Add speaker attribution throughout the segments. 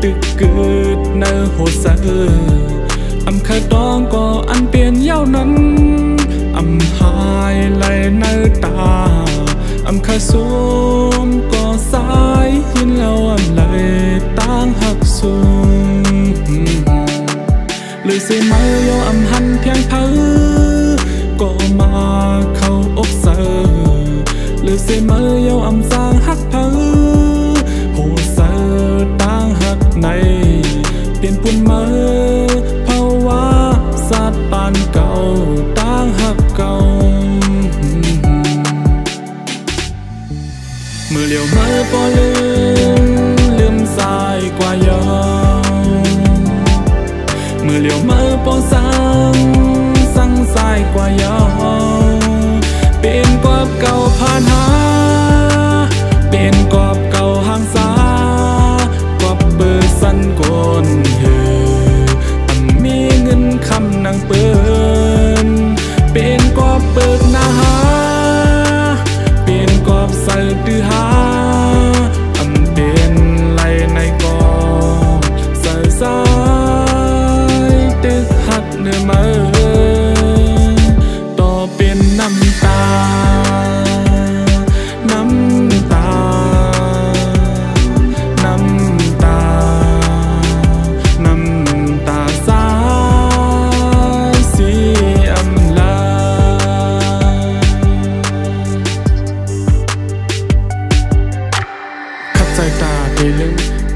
Speaker 1: tự cướt nơi hồ sơ âm khai đó có ăn tiền nhau nắn âm hai lại nơi ta âm khai xuống có sai hiên lâu âm lại tăng hắc xuống lời sẽ mơ yo âm hành thiang thứ có mà khâu ốc sơ lời sẽ mơ yo âm giang hắc thứ hồ sơ tăng hắc này tiền buôn mơ phao quá sát bàn cầu tăng hắc cầu mưa liều mơ bỏ lưm dài qua gió mưa liều mơ bỏ sang dài qua gió bên quắp cầu phan há bên quắp cầu hàng xa quắp bờ sân cồn hừ ẩm mi ngân khăm năng bơn bên quắp bờ na há bên quắp sờ tư há ẩm bên lại này có sờ sai tức hạt nửa mơ to bên năm ta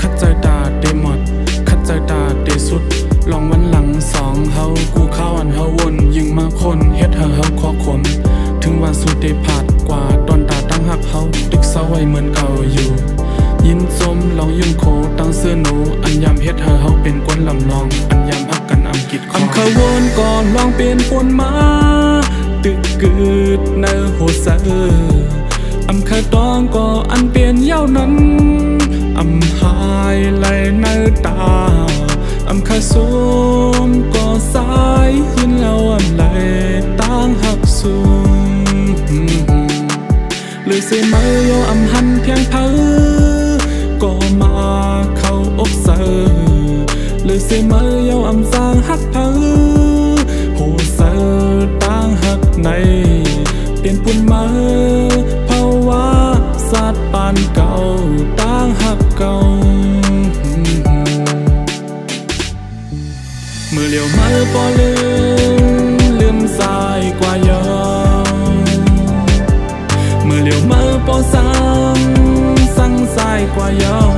Speaker 1: คัดใจตาเดหมดคัดใจตาเดสุดลองวันหลังสองเฮากูเข้าอันเฮาวนยิงมาคนเฮ็ดเฮาคอขมถึงว่าสุดได้ผาดกว่าตอนตาตั้งหักเฮาตึกเศร้าไว้เหมือนเก่าอยู่ยินจมลองยืนโคตั้งเสื้อหนูอันยามเฮ็ดเฮาเป็นกวนลำลองอันยามพักกันอำกิดคำเขาวนก่อนลองเปลี่ยนปนมาตึกกึดในโหสะอำคาตองก็อันเปลี่ยนเย้านั้นอำหายไหลในตาอำคาสูมก็สายยินแล้วอำไหลตั้งหักสูงเลยเสียมาโยอำหันเพียงเธอก็มาเข้าอกเสอเลยเสียมาโยอำสร้างหักเธอโหเสอตั้งหักในเปลี่ยนปุ่นมาภาวะสัตว์ปานเก่าตั้งหักเก่าเมื่อเลี้ยวมาพอลืมสายกว่าย้อนเมื่อเลี้ยวมาพอสั่งสายกว่าย้อน